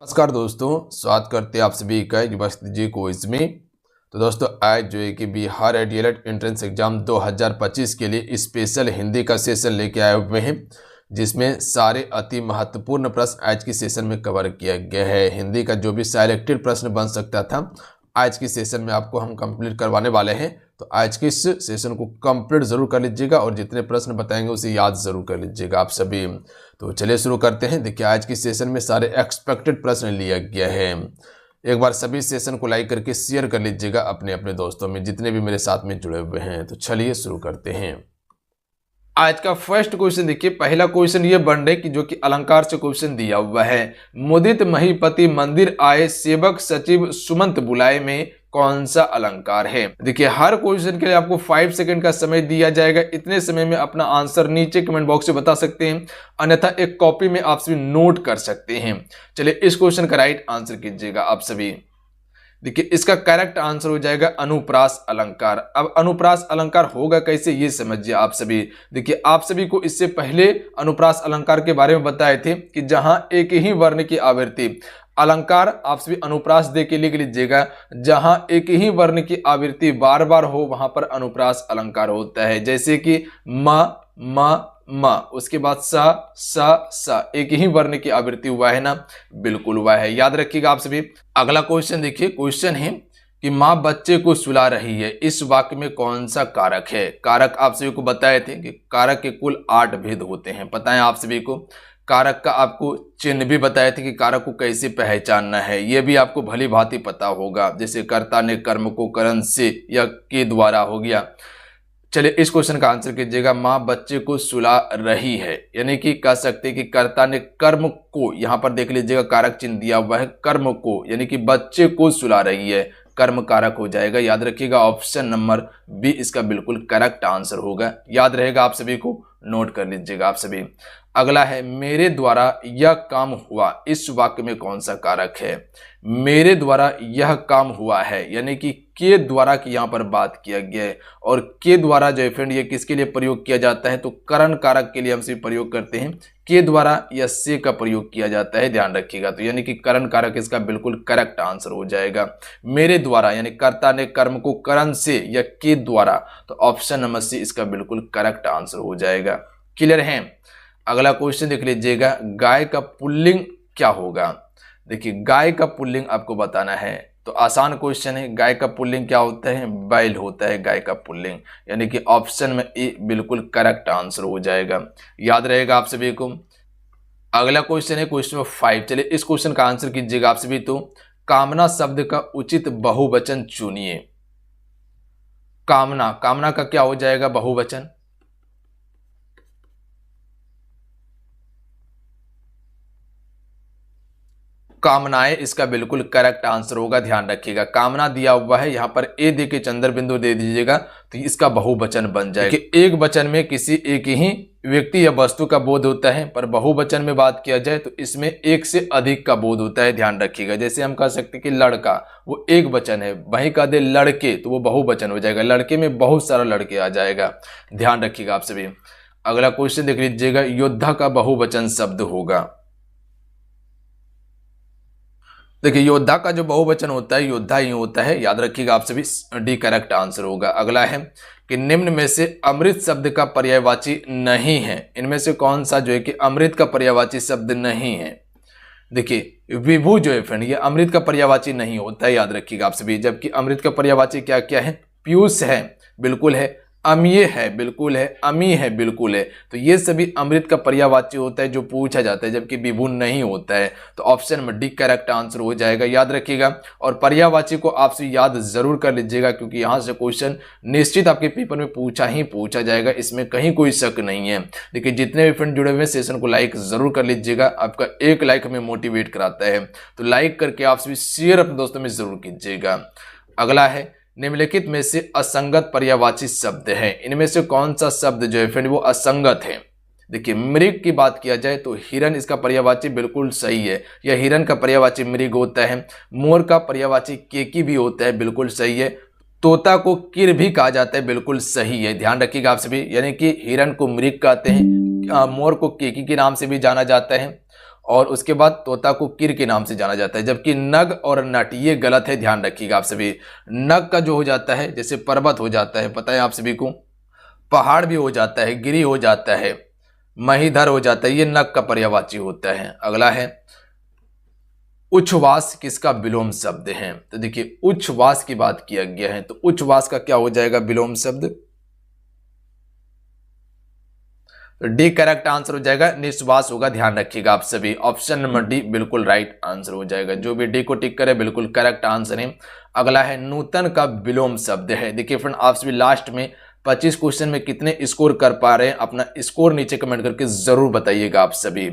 नमस्कार दोस्तों, स्वागत करते हैं आप सभी का यूनिवर्सिटी जी क्विज में। तो दोस्तों आज जो है कि बिहार डीएलएड एंट्रेंस एग्जाम 2025 के लिए स्पेशल हिंदी का सेशन लेके आए हुए हैं, जिसमें सारे अति महत्वपूर्ण प्रश्न आज की सेशन में कवर किया गया है। हिंदी का जो भी सिलेक्टेड प्रश्न बन सकता था आज की सेशन में आपको हम कंप्लीट करवाने वाले हैं। तो आज के इस सेशन को कंप्लीट जरूर कर लीजिएगा और जितने प्रश्न बताएंगे उसे याद जरूर कर लीजिएगा आप सभी। तो चलिए शुरू करते हैं। देखिए आज की सेशन में सारे एक्सपेक्टेड प्रश्न लिया गया है। एक बार सभी सेशन को लाइक करके शेयर कर लीजिएगा अपने अपने दोस्तों में, जितने भी मेरे साथ में जुड़े हुए हैं। तो चलिए शुरू करते हैं। आज का फर्स्ट क्वेश्चन देखिए, पहला क्वेश्चन ये बन रहा है कि जो कि अलंकार से क्वेश्चन दिया हुआ है। मुदित महीपति मंदिर आए, सेवक सचिव सुमंत बुलाए में कौन सा अलंकार है। देखिए हर क्वेश्चन के लिए आपको 5 सेकंड का समय दिया जाएगा। इतने समय में अपना आंसर नीचे कमेंट बॉक्स में बता सकते हैं, अन्यथा एक कॉपी में आप सभी नोट कर सकते हैं। चलिए इस क्वेश्चन का राइट आंसर कीजिएगा आप सभी। देखिए इसका करेक्ट आंसर हो जाएगा अनुप्रास अलंकार। अब अनुप्रास अलंकार होगा कैसे ये समझिए आप सभी। देखिए आप सभी को इससे पहले अनुप्रास अलंकार के बारे में बताए थे कि जहां एक ही वर्ण की आवृत्ति, अलंकार आप सभी अनुप्रास दे के लिख लीजिएगा, जहां एक ही वर्ण की आवृत्ति बार बार हो वहां पर अनुप्रास अलंकार होता है। जैसे कि म म, उसके बाद सा एक ही वर्ण की आवृत्ति हुआ है ना, बिल्कुल हुआ है, याद रखिएगा आप सभी। अगला क्वेश्चन देखिए, क्वेश्चन है कि माँ बच्चे को सुला रही है, इस वाक्य में कौन सा कारक है। कारक आप सभी को बताए थे कि कारक के कुल 8 भेद होते हैं, पता है आप सभी को। कारक का आपको चिन्ह भी बताए थे कि कारक को कैसे पहचानना है, यह भी आपको भली भांति पता होगा। जैसे कर्ता ने कर्म को करण से या के द्वारा हो गया। चलिए इस क्वेश्चन का आंसर कीजिएगा, माँ बच्चे को सुला रही है, यानी कि कह सकते हैं कि कर्ता ने कर्म को, यहां पर देख लीजिएगा कारक चिन्ह दिया हुआ है, कर्म को, यानी कि बच्चे को सुला रही है, कर्म कारक हो जाएगा। याद रखिएगा ऑप्शन नंबर बी इसका बिल्कुल करेक्ट आंसर होगा। याद रहेगा आप सभी को, नोट कर लीजिएगा आप सभी। अगला है मेरे द्वारा यह काम हुआ, इस वाक्य में कौन सा कारक है। मेरे द्वारा यह काम हुआ है, यानी कि के द्वारा की यहां पर बात किया गया है। और के द्वारा जो है फ्रेंड ये किसके लिए प्रयोग किया जाता है, तो करण कारक के लिए हम सिर्फ प्रयोग करते हैं। के द्वारा या से का प्रयोग किया जाता है, ध्यान रखिएगा। तो यानी कि करण कारक इसका बिल्कुल करेक्ट आंसर हो जाएगा। मेरे द्वारा यानी कर्ता ने कर्म को करण से या के द्वारा, तो ऑप्शन नंबर सी इसका बिल्कुल करेक्ट आंसर हो जाएगा। क्लियर है। अगला क्वेश्चन देख लीजिएगा, गाय का पुल्लिंग क्या होगा। देखिए गाय का पुल्लिंग आपको बताना है, तो आसान क्वेश्चन है। गाय का पुल्लिंग क्या होता है, बैल होता है गाय का पुल्लिंग, यानी कि ऑप्शन में ए बिल्कुल करेक्ट आंसर हो जाएगा। याद रहेगा आप सभी को। अगला क्वेश्चन है क्वेश्चन नंबर 5। चलिए इस क्वेश्चन का आंसर कीजिएगा आप सभी। तो कामना शब्द का उचित बहुवचन चुनिए। कामना, कामना का क्या हो जाएगा बहुवचन। कामनाएं इसका बिल्कुल करेक्ट आंसर होगा, ध्यान रखिएगा। कामना दिया हुआ है, यहां पर ए दे के चंद्र बिंदु दे दीजिएगा तो इसका बहुवचन बन जाएगा। एक वचन में किसी एक ही व्यक्ति या वस्तु का बोध होता है, पर बहुवचन में बात किया जाए तो इसमें एक से अधिक का बोध होता है, ध्यान रखिएगा। जैसे हम कह सकते हैं कि लड़का, वो एक वचन है, वहीं कह दे लड़के तो वो बहुवचन हो जाएगा, लड़के में बहुत सारा लड़के आ जाएगा, ध्यान रखिएगा आप सभी। अगला क्वेश्चन देख लीजिएगा, योद्धा का बहुवचन शब्द होगा। देखिए योद्धा का जो बहुवचन होता है योद्धा ही होता है, याद रखिएगा आप सभी, डी करेक्ट आंसर होगा। अगला है कि निम्न में से अमृत शब्द का पर्यायवाची नहीं है, इनमें से कौन सा जो है कि अमृत का पर्यायवाची शब्द नहीं है। देखिए विभु जो है फ्रेंड ये अमृत का पर्यायवाची नहीं होता है, याद रखिएगा आप सभी। जबकि अमृत का पर्यायवाची क्या क्या है, पीयूष है, बिल्कुल है, अमीय है, बिल्कुल है, अमी है, बिल्कुल है। तो ये सभी अमृत का पर्यायवाची होता है जो पूछा जाता है, जबकि विभु नहीं होता है। तो ऑप्शन में डी करेक्ट आंसर हो जाएगा, याद रखिएगा। और पर्यायवाची को आपसे याद जरूर कर लीजिएगा, क्योंकि यहां से क्वेश्चन निश्चित आपके पेपर में पूछा जाएगा, इसमें कहीं कोई शक नहीं है। देखिए जितने भी फ्रेंड जुड़े हुए हैं सेशन को लाइक जरूर कर लीजिएगा, आपका एक लाइक हमें मोटिवेट कराता है। तो लाइक करके आप सभी शेयर अपने दोस्तों में जरूर कीजिएगा। अगला है निम्नलिखित में से असंगत पर्यायवाची शब्द है, इनमें से कौन सा शब्द जो है फ्रेंड वो असंगत है। देखिए मृग की बात किया जाए तो हिरन इसका पर्यायवाची बिल्कुल सही है, या हिरन का पर्यायवाची मृग होता है। मोर का पर्यायवाची केकी भी होता है, बिल्कुल सही है। तोता को किर भी कहा जाता है, बिल्कुल सही है, ध्यान रखिएगा आप सभी। यानी कि हिरन को मृग कहते हैं, मोर को केकी के नाम से भी जाना जाता है, और उसके बाद तोता को किर के नाम से जाना जाता है, जबकि नग और नट ये गलत है, ध्यान रखिएगा आप सभी। नग का जो हो जाता है जैसे पर्वत हो जाता है, पता है आप सभी को, पहाड़ भी हो जाता है, गिरी हो जाता है, महीधर हो जाता है, ये नग का पर्यायवाची होता है। अगला है उच्छ्वास किसका विलोम शब्द है? तो देखिए उच्छ्वास की बात किया गया है, तो उच्छ्वास का क्या हो जाएगा विलोम शब्द? तो डी करेक्ट आंसर हो जाएगा, निश्वास होगा, ध्यान रखिएगा आप सभी। ऑप्शन नंबर डी बिल्कुल राइट आंसर हो जाएगा, जो भी डी को टिक करे बिल्कुल करेक्ट आंसर है। अगला है नूतन का विलोम शब्द है। देखिए फ्रेंड आप सभी लास्ट में 25 क्वेश्चन में कितने स्कोर कर पा रहे हैं, अपना स्कोर नीचे कमेंट करके जरूर बताइएगा आप सभी।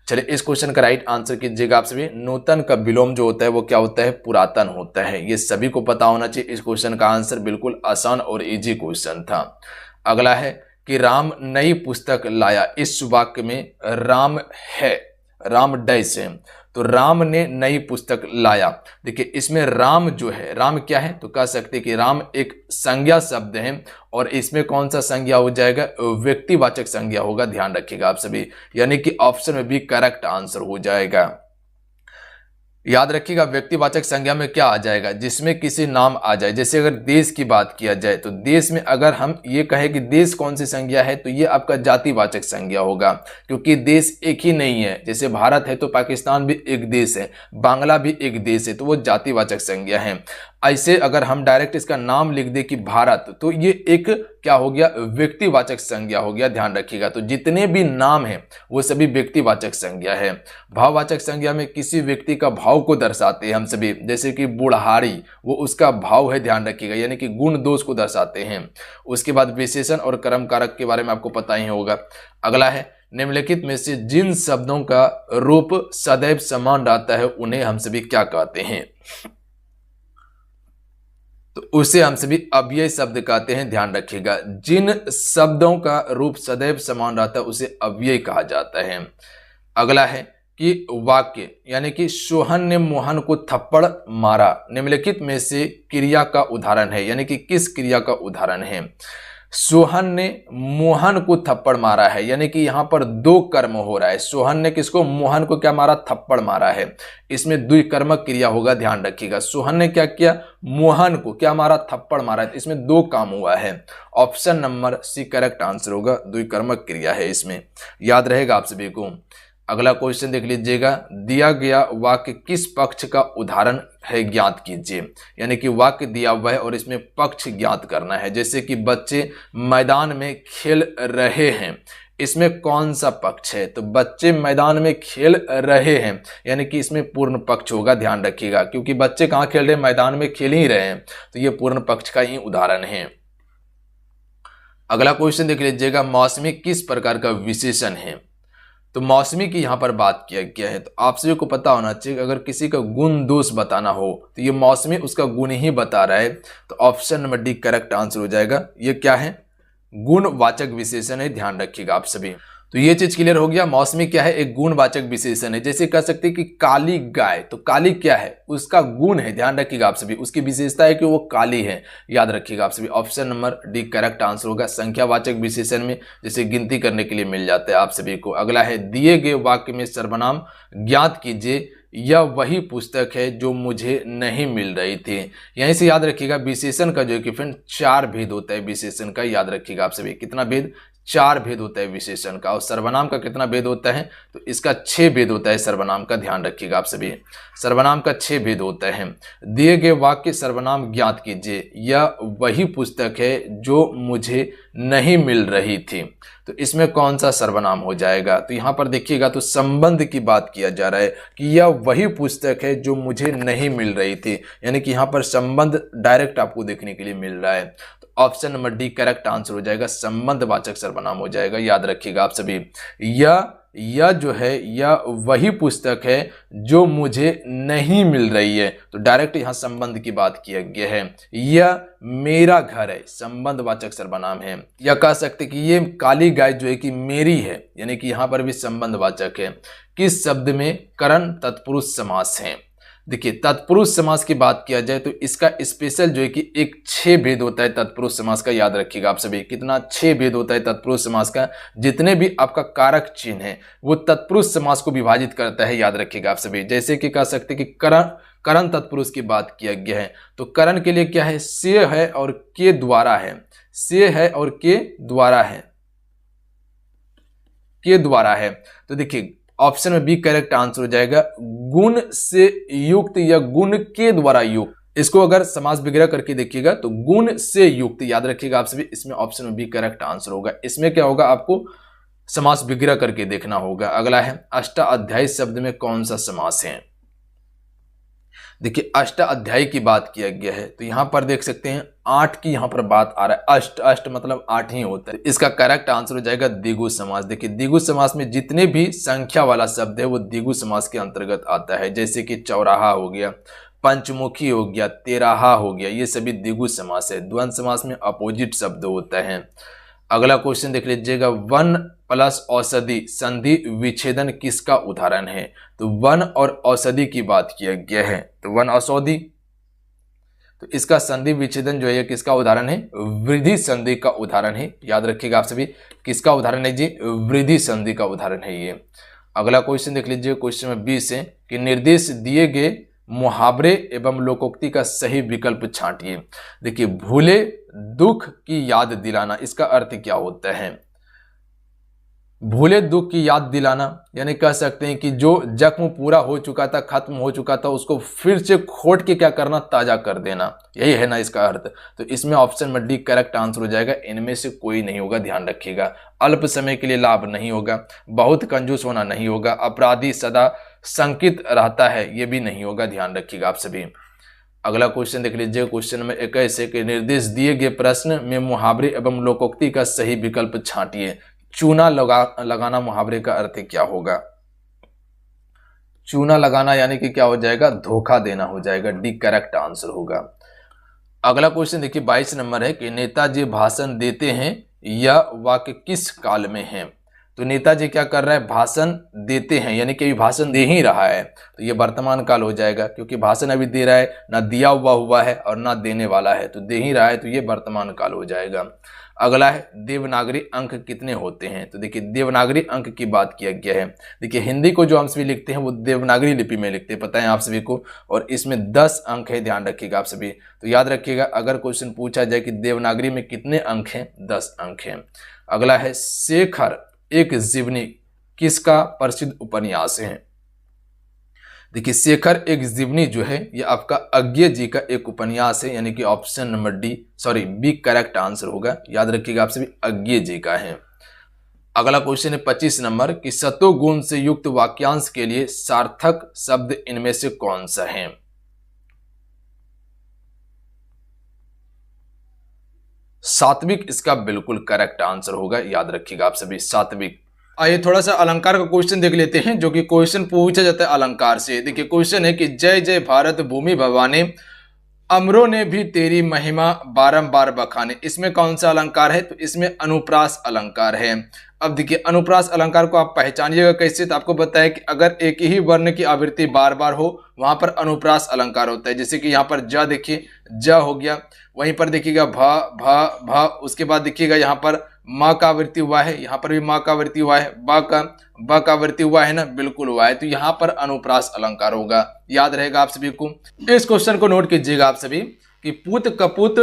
चलिए इस क्वेश्चन का राइट आंसर कीजिएगा आप सभी। नूतन का विलोम जो होता है वो क्या होता है? पुरातन होता है। ये सभी को पता होना चाहिए। इस क्वेश्चन का आंसर बिल्कुल आसान और इजी क्वेश्चन था। अगला है कि राम नई पुस्तक लाया, इस वाक्य में राम है, राम डैश है, तो राम ने नई पुस्तक लाया। देखिए इसमें राम जो है, राम क्या है? तो कह सकते हैं कि राम एक संज्ञा शब्द है, और इसमें कौन सा संज्ञा हो जाएगा? व्यक्तिवाचक संज्ञा होगा, ध्यान रखिएगा आप सभी। यानी कि ऑप्शन में भी करेक्ट आंसर हो जाएगा। याद रखिएगा व्यक्तिवाचक संज्ञा में क्या आ जाएगा? जिसमें किसी नाम आ जाए। जैसे अगर देश की बात किया जाए तो देश में अगर हम ये कहें कि देश कौन सी संज्ञा है, तो ये आपका जातिवाचक संज्ञा होगा, क्योंकि देश एक ही नहीं है। जैसे भारत है तो पाकिस्तान भी एक देश है, बांग्ला भी एक देश है, तो वो जातिवाचक संज्ञा है। ऐसे अगर हम डायरेक्ट इसका नाम लिख दे कि भारत, तो ये एक क्या हो गया? व्यक्तिवाचक संज्ञा हो गया, ध्यान रखिएगा। तो जितने भी नाम हैं वो सभी व्यक्तिवाचक संज्ञा है। भाववाचक संज्ञा में किसी व्यक्ति का भाव को दर्शाते हैं हम सभी, जैसे कि बुढ़ारी, वो उसका भाव है, ध्यान रखिएगा, यानी कि गुण दोष को दर्शाते हैं। उसके बाद विशेषण और कर्म कारक के बारे में आपको पता ही होगा। अगला है निम्नलिखित में से जिन शब्दों का रूप सदैव समान रहता है उन्हें हम सभी क्या कहते हैं? तो उसे हम सभी अव्यय शब्द कहते हैं, ध्यान रखिएगा। जिन शब्दों का रूप सदैव समान रहता है उसे अव्यय कहा जाता है। अगला है कि वाक्य, यानी कि सोहन ने मोहन को थप्पड़ मारा, निम्नलिखित में से क्रिया का उदाहरण है, यानी कि किस क्रिया का उदाहरण है? सोहन ने मोहन को थप्पड़ मारा है, यानी कि यहां पर दो कर्म हो रहा है। सोहन ने किसको? मोहन को क्या मारा? थप्पड़ मारा है। इसमें द्विकर्मक क्रिया होगा, ध्यान रखिएगा। सोहन ने क्या किया? मोहन को क्या मारा? थप्पड़ मारा है। तो इसमें दो काम हुआ है। Option number C correct answer होगा, द्विकर्मक क्रिया है इसमें, याद रहेगा आप सभी को। अगला क्वेश्चन देख लीजिएगा, दिया गया वाक्य किस पक्ष का उदाहरण है, ज्ञात कीजिए। यानी कि वाक्य दिया हुआ है और इसमें पक्ष ज्ञात करना है। जैसे कि बच्चे मैदान में खेल रहे हैं, इसमें कौन सा पक्ष है? तो बच्चे मैदान में खेल रहे हैं, यानी कि इसमें पूर्ण पक्ष होगा, ध्यान रखिएगा, क्योंकि बच्चे कहाँ खेल रहे हैं? मैदान में खेल ही रहे हैं, तो ये पूर्ण पक्ष का ही उदाहरण है। अगला क्वेश्चन देख लीजिएगा, मौसमी किस प्रकार का विशेषण है? तो मौसमी की यहां पर बात किया गया है। तो आप सभी को पता होना चाहिए कि अगर किसी का गुण दोष बताना हो तो ये मौसमी उसका गुण ही बता रहा है, तो option number D correct answer हो जाएगा। ये क्या है? गुणवाचक विशेषण है, ध्यान रखिएगा आप सभी। तो ये चीज क्लियर हो गया। मौसमी क्या है? एक गुणवाचक विशेषण है। जैसे कह सकते हैं कि काली गाय, तो काली क्या है? उसका गुण है, ध्यान रखिएगा आप सभी। उसकी विशेषता है कि वो काली है, याद रखिएगा आप सभी। Option number D correct answer होगा। संख्यावाचक विशेषण में जैसे गिनती करने के लिए मिल जाता है आप सभी को। अगला है, दिए गए वाक्य में सर्वनाम ज्ञात कीजिए, यह वही पुस्तक है जो मुझे नहीं मिल रही थी। यहीं से याद रखिएगा विशेषण का जो है कि फ्रेंड 4 भेद होता है विशेषण का, याद रखिएगा आप सभी। कितना भेद? 4 भेद होता है विशेषण का। और सर्वनाम का कितना भेद होता है? तो इसका 6 भेद होता है सर्वनाम का, ध्यान रखिएगा आप सभी। सर्वनाम का 6 भेद होता है। दिए गए वाक्य सर्वनाम ज्ञात कीजिए, यह वही पुस्तक है जो मुझे नहीं मिल रही थी, तो इसमें कौन सा सर्वनाम हो जाएगा? तो यहां पर देखिएगा तो संबंध की बात किया जा रहा है कि यह वही पुस्तक है जो मुझे नहीं मिल रही थी, यानी कि यहां पर संबंध डायरेक्ट आपको देखने के लिए मिल रहा है। तो option number D correct answer हो जाएगा, संबंधवाचक सर्वनाम हो जाएगा, याद रखिएगा आप सभी। यह जो है यह वही पुस्तक है जो मुझे नहीं मिल रही है, तो डायरेक्ट यहां संबंध की बात किया गया है। यह मेरा घर है, संबंधवाचक सर्वनाम है। या कह सकते कि ये काली गाय जो है कि मेरी है, यानी कि यहां पर भी संबंधवाचक है। किस शब्द में करण तत्पुरुष समास है? देखिए तत्पुरुष समास की बात किया जाए तो इसका स्पेशल जो है कि एक 6 भेद होता है तत्पुरुष समास का, याद रखिएगा आप सभी। कितना? 6 भेद होता है तत्पुरुष समास का। जितने भी आपका कारक चिन्ह है वो तत्पुरुष समास को विभाजित करता है, याद रखिएगा आप सभी। जैसे कि कह सकते कि करण तत्पुरुष की बात किया गया है तो करण के लिए क्या है? से है और के द्वारा है, से है और के द्वारा है, के द्वारा है। तो देखिए ऑप्शन में बी करेक्ट आंसर हो जाएगा। गुण से युक्त या गुण के द्वारा युक्त, इसको अगर समास विग्रह करके देखिएगा तो गुण से युक्त, याद रखिएगा आप सभी। इसमें ऑप्शन में बी करेक्ट आंसर होगा। इसमें क्या होगा? आपको समास विग्रह करके देखना होगा। अगला है अष्टाध्यायी शब्द में कौन सा समास है? देखिए अष्टाध्यायी की बात किया गया है तो यहां पर देख सकते हैं 8 की यहां पर बात आ रहा है। अष्ट मतलब 8 ही होता है। इसका करेक्ट आंसर हो जाएगा द्विगु समास। देखिए द्विगु समास में जितने भी संख्या वाला शब्द है वो द्विगु समास के अंतर्गत आता है। जैसे कि चौराहा हो गया, पंचमुखी हो गया, तेराहा हो गया, ये सभी द्विगु समास है। द्वंद्व समास में अपोजिट शब्द होता है। अगला क्वेश्चन देख लीजिएगा, वन प्लस औषधि संधि विच्छेदन किसका उदाहरण है? तो वन और औषधि की बात किया गया है तो वन औषधि, तो इसका संधि विच्छेदन जो है किसका उदाहरण है? वृद्धि संधि का उदाहरण है। याद रखिएगा आप सभी, किसका उदाहरण है जी? वृद्धि संधि का उदाहरण है ये। अगला क्वेश्चन देख लीजिए, क्वेश्चन में 20 है कि निर्देश दिए गए मुहावरे एवं लोकोक्ति का सही विकल्प छांटिए। देखिए भूले दुख की याद दिलाना, इसका अर्थ क्या होता है? भूले दुख की याद दिलाना यानी कह सकते हैं कि जो जख्म पूरा हो चुका था, खत्म हो चुका था, उसको फिर से खोट के क्या करना? ताजा कर देना, यही है ना इसका अर्थ। तो इसमें ऑप्शन में डी करेक्ट आंसर हो जाएगा। इनमें से कोई नहीं होगा, ध्यान रखिएगा। अल्प समय के लिए लाभ नहीं होगा, बहुत कंजूस होना नहीं होगा, अपराधी सदा शंकित रहता है, ये भी नहीं होगा, ध्यान रखिएगा आप सभी। अगला क्वेश्चन देख लीजिए, क्वेश्चन में 21 है कि निर्देश दिए गए प्रश्न में मुहावरे एवं लोकोक्ति का सही विकल्प छांटिए। चूना लगाना मुहावरे का अर्थ क्या होगा? चूना लगाना यानी कि क्या हो जाएगा? धोखा देना हो जाएगा। डी करेक्ट आंसर होगा। अगला क्वेश्चन देखिए 22 नंबर है कि नेताजी भाषण देते हैं, यह वाक्य किस काल में है? तो नेताजी क्या कर रहा है? भाषण देते हैं यानी कि अभी भाषण दे ही रहा है, तो ये वर्तमान काल हो जाएगा क्योंकि भाषण अभी दे रहा है, ना दिया हुआ है और ना देने वाला है, तो दे ही रहा है, तो ये वर्तमान काल हो जाएगा। अगला है देवनागरी अंक कितने होते हैं? तो देखिए देवनागरी अंक की बात किया गया है। देखिए हिंदी को जो हम सभी लिखते हैं वो देवनागरी लिपि में लिखते हैं, पता है आप सभी को, और इसमें 10 अंक है, ध्यान रखिएगा आप सभी। तो याद रखिएगा अगर क्वेश्चन पूछा जाए कि देवनागरी में कितने अंक हैं? 10 अंक हैं। अगला है शेखर एक जीवनी किसका प्रसिद्ध उपन्यास है? देखिए शेखर एक जीवनी जो है ये आपका अज्ञे जी का एक उपन्यास है, यानी कि option number B correct answer होगा। याद रखिएगा आप सभी, अज्ञे जी का है। अगला क्वेश्चन है 25 नंबर कि सतोगुण से युक्त वाक्यांश के लिए सार्थक शब्द इनमें से कौन सा है? सात्विक इसका बिल्कुल करेक्ट आंसर होगा। याद रखिएगा आप सभी, सात्विक। आइए थोड़ा सा अलंकार का क्वेश्चन देख लेते हैं, जो कि क्वेश्चन पूछा जाता है अलंकार से। देखिए क्वेश्चन है कि जय जय भारत भूमि भवानी, अमरों ने भी तेरी महिमा बारंबार बखाने। इसमें कौन सा अलंकार है? तो इसमें अनुप्रास अलंकार है। अब देखिए अनुप्रास अलंकार को आप पहचानिएगा कैसे? तो आपको बताया कि अगर एक ही वर्ण की आवृत्ति बार बार हो वहां पर अनुप्रास अलंकार होता है। जैसे कि यहाँ पर ज देखिए, ज हो गया, वहीं पर देखिएगा भ, उसके बाद देखिएगा यहाँ पर म का आवृत्ति हुआ है, यहाँ पर भी म का आवृत्ति हुआ है, ब का आवृत्ति हुआ है ना, बिल्कुल हुआ है, तो यहाँ पर अनुप्रास अलंकार होगा। याद रहेगा आप सभी को। इस क्वेश्चन को नोट कीजिएगा आप सभी कि पुत कपुत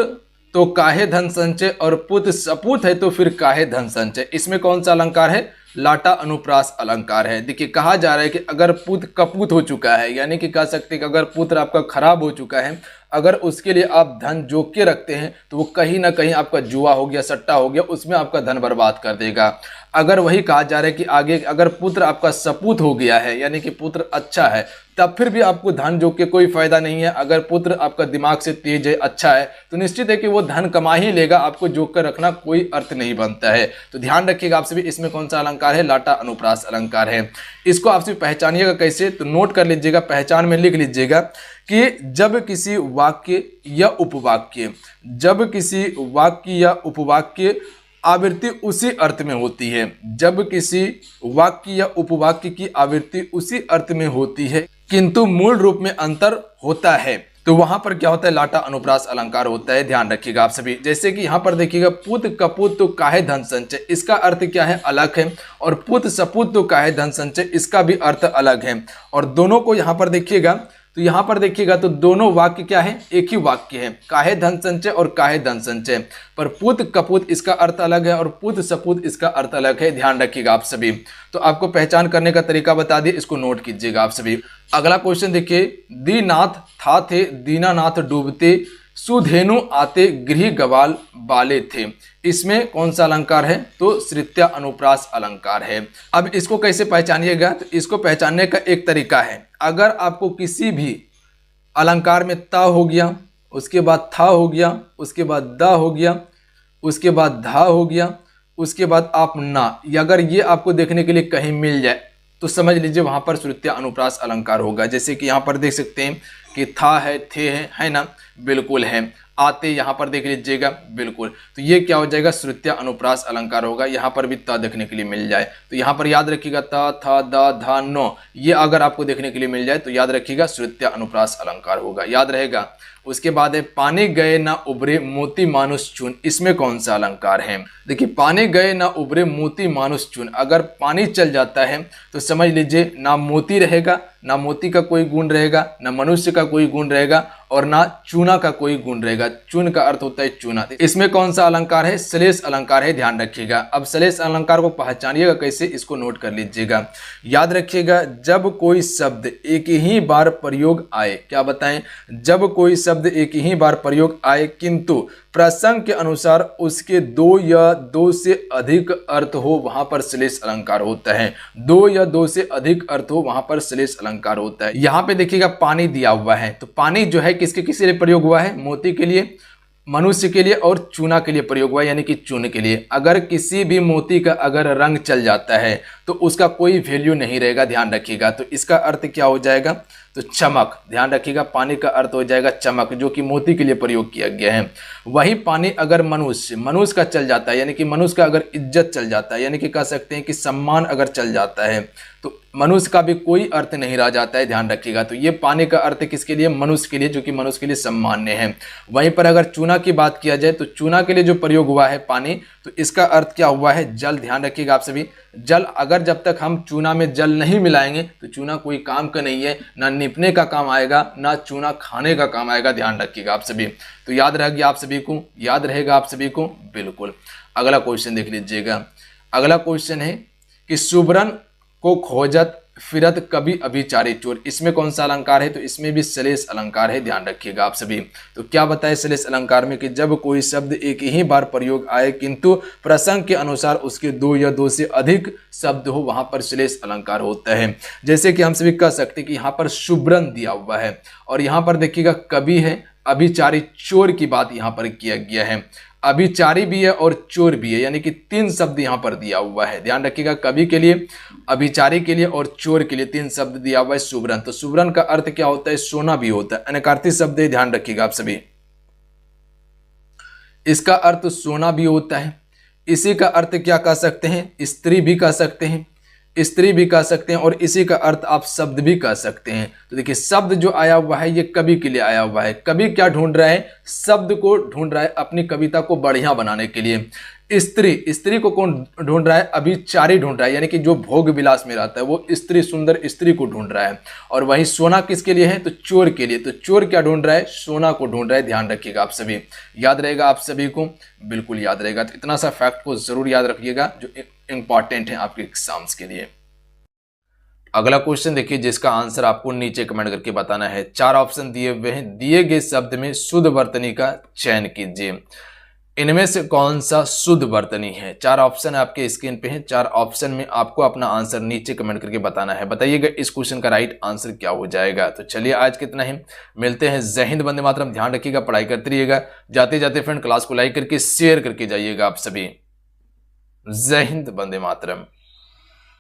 तो काहे धन संचय और पुत सपूत है तो फिर काहे धन संचय। इसमें कौन सा अलंकार है? लाटा अनुप्रास अलंकार है। देखिए कहा जा रहा है कि अगर पुत्र कपूत हो चुका है, यानी कि कह सकते हैं कि अगर पुत्र आपका खराब हो चुका है, अगर उसके लिए आप धन जोक के रखते हैं तो वो कहीं ना कहीं आपका जुआ हो गया, सट्टा हो गया, उसमें आपका धन बर्बाद कर देगा। अगर वही कहा जा रहा है कि आगे अगर पुत्र आपका सपूत हो गया है, यानी कि पुत्र अच्छा है, तब फिर भी आपको धन जोक के कोई फायदा नहीं है। अगर पुत्र आपका दिमाग से तेज है, अच्छा है, तो निश्चित है कि वो धन कमा ही लेगा, आपको जोक कर रखना कोई अर्थ नहीं बनता है। तो ध्यान रखिएगा आप सभी, इसमें कौन सा अलंकार है? लाटा अनुप्रास अलंकार है। इसको आप सभी पहचानिएगा कैसे? तो नोट कर लीजिएगा, पहचान में लिख लीजिएगा कि जब किसी वाक्य या उपवाक्य, जब किसी वाक्य या उपवाक्य आवृत्ति उसी अर्थ में होती है, जब किसी वाक्य या उपवाक्य की आवृत्ति उसी अर्थ में होती है किंतु मूल रूप में अंतर होता है, तो वहां पर क्या होता है, लाटा अनुप्रास अलंकार होता है। ध्यान रखिएगा आप सभी। जैसे कि यहां पर देखिएगा, पुत कपुत तो काहे धन संचय, इसका अर्थ क्या है, अलग है। और पुत सपुत तो काहे धन संचय, इसका भी अर्थ अलग है। और दोनों को यहां पर देखिएगा, तो यहां पर देखिएगा तो दोनों वाक्य क्या है, एक ही वाक्य है, काहे धन संचय और काहे धन संचय। पर पुत कपुत इसका अर्थ अलग है और पुत सपुत इसका अर्थ अलग है। ध्यान रखिएगा आप सभी। तो आपको पहचान करने का तरीका बता दिए, इसको नोट कीजिएगा आप सभी। अगला क्वेश्चन देखिए, दीनाथ था थे, दीनानाथ डूबते, सुधेनु आते, गृह गवाल बाले थे। इसमें कौन सा अलंकार है, तो श्रित्या अनुप्रास अलंकार है। अब इसको कैसे पहचानिएगा, तो इसको पहचानने का एक तरीका है, अगर आपको किसी भी अलंकार में ता हो गया, उसके बाद था हो गया, उसके बाद दा हो गया, उसके बाद धा हो गया, उसके बाद आप ना, अगर ये आपको देखने के लिए कहीं मिल जाए तो समझ लीजिए वहां पर श्रुत्या अनुप्रास अलंकार होगा। जैसे कि यहाँ पर देख सकते हैं कि था है, थे है ना, बिल्कुल है। आते यहाँ पर देख लीजिएगा, बिल्कुल। तो ये क्या हो जाएगा, श्रुत्या अनुप्रास अलंकार होगा। यहाँ पर भी ता देखने के लिए मिल जाए तो यहाँ पर याद रखिएगा, ता था दा धा नो, ये अगर आपको देखने के लिए मिल जाए तो याद रखिएगा श्रुत्या अनुप्रास अलंकार होगा, याद रहेगा। उसके बाद है, पानी गए ना उभरे मोती मानुष चून, इसमें कौन सा अलंकार है। देखिए, पानी गए ना उभरे मोती मानुष चून, अगर पानी चल जाता है तो समझ लीजिए ना मोती रहेगा, ना मोती का कोई गुण रहेगा, ना मनुष्य का कोई गुण रहेगा और ना चूना का कोई गुण रहेगा। चून का अर्थ होता है चूना। इसमें कौन सा अलंकार है, श्लेष अलंकार है। ध्यान रखिएगा। अब श्लेष अलंकार को पहचानिएगा कैसे, इसको नोट कर लीजिएगा। याद रखिएगा, जब कोई शब्द एक ही बार प्रयोग आए, क्या बताएं, जब कोई शब्द एक ही बार प्रयोग आए किंतु प्रसंग के अनुसार उसके दो या दो से अधिक अर्थ हो, वहां पर श्लेष अलंकार होता है। दो या दो से अधिक अर्थ हो, वहां पर श्लेष अलंकार होता है। यहाँ पे देखिएगा पानी दिया हुआ है, तो पानी जो है किसके किस लिए प्रयोग हुआ है, मोती के लिए, मनुष्य के लिए और चूना के लिए प्रयोग हुआ है, यानी कि चून के लिए। अगर किसी भी मोती का अगर रंग चल जाता है तो उसका कोई वैल्यू नहीं रहेगा। ध्यान रखिएगा। तो इसका अर्थ क्या हो जाएगा, तो चमक। ध्यान रखिएगा, पानी का अर्थ हो जाएगा चमक, जो कि मोती के लिए प्रयोग किया गया है। वही पानी अगर मनुष्य का चल जाता है, यानी कि मनुष्य का अगर इज्जत चल जाता है, यानी कि कह सकते हैं कि सम्मान अगर चल जाता है, तो मनुष्य का भी कोई अर्थ नहीं रह जाता है। ध्यान रखिएगा। तो ये पानी का अर्थ किसके लिए, मनुष्य के लिए, जो कि मनुष्य के लिए सम्मान्य है। वहीं पर अगर चूना की बात किया जाए तो चूना के लिए जो प्रयोग हुआ है पानी, तो इसका अर्थ क्या हुआ है, जल। ध्यान रखिएगा आप सभी। जल, अगर जब तक हम चूना में जल नहीं मिलाएंगे तो चूना कोई काम का नहीं है, ना निपने का काम आएगा, ना चूना खाने का काम आएगा। ध्यान रखिएगा आप सभी। तो याद रहेगा आप सभी को, याद रहेगा आप सभी को, बिल्कुल। अगला क्वेश्चन देख लीजिएगा। अगला क्वेश्चन है कि सुबरन को खोजत फिरत कभी अभिचारी चोर, इसमें कौन सा अलंकार है, तो इसमें भी श्लेष अलंकार है। ध्यान रखिएगा आप सभी। तो क्या बताए श्लेष अलंकार में कि जब कोई शब्द एक ही बार प्रयोग आए किंतु प्रसंग के अनुसार उसके दो या दो से अधिक शब्द हो, वहां पर श्लेष अलंकार होता है। जैसे कि हम सभी कह सकते हैं कि यहाँ पर सुबरन दिया हुआ है और यहाँ पर देखिएगा कवि है, अभिचारी चोर की बात यहाँ पर किया गया है। अभिचारी भी है और चोर भी है, यानी कि तीन शब्द यहाँ पर दिया हुआ है। ध्यान रखिएगा, कवि के लिए, अभिचारी के लिए और चोर के लिए तीन शब्द दिया हुआ है। सुबरन, तो सुबरन का अर्थ क्या होता है, सोना भी होता है। अनकार्ती शब्द है, ध्यान रखिएगा आप सभी। इसका अर्थ सोना भी होता है। इसी का अर्थ क्या कह सकते हैं, स्त्री भी कह सकते हैं, स्त्री भी कह सकते हैं और इसी का अर्थ आप शब्द भी कह सकते हैं। तो देखिए, शब्द जो आया हुआ है ये कवि के लिए आया हुआ है। कवि क्या ढूंढ रहा है, शब्द को ढूंढ रहा है अपनी कविता को बढ़िया बनाने के लिए। स्त्री को कौन ढूंढ रहा है, अभिचारी ढूंढ रहा है, यानी कि जो भोग विलास में रहता है वो स्त्री, सुंदर स्त्री को ढूंढ रहा है। और वही सोना किसके लिए है, तो चोर के लिए। तो चोर क्या ढूंढ रहा है, सोना को ढूंढ रहा है। ध्यान रखिएगा आप सभी। याद रहेगा आप सभी को, बिल्कुल याद रहेगा। तो इतना सा फैक्ट को जरूर याद रखिएगा जो इंपॉर्टेंट है आपके एग्जाम्स के लिए। अगला क्वेश्चन देखिए, जिसका आंसर आपको नीचे कमेंट करके बताना है। चार ऑप्शन दिए हुए हैं, दिए गए शब्द में शुद्ध वर्तनी का चयन कीजिए। इनमें से कौन सा शुद्ध वर्तनी है। चार ऑप्शन आपके स्क्रीन पे हैं। चार ऑप्शन में आपको अपना आंसर नीचे कमेंट करके बताना है। बताइएगा इस क्वेश्चन का राइट आंसर क्या हो जाएगा। तो चलिए आज कितना ही मिलते हैं। जय हिंद, वंदे मातरम। ध्यान रखिएगा, पढ़ाई करते रहिएगा। जाते जाते फ्रेंड क्लास को लाइक करके शेयर करके जाइएगा आप सभी। जय हिंद, वंदे मातरम।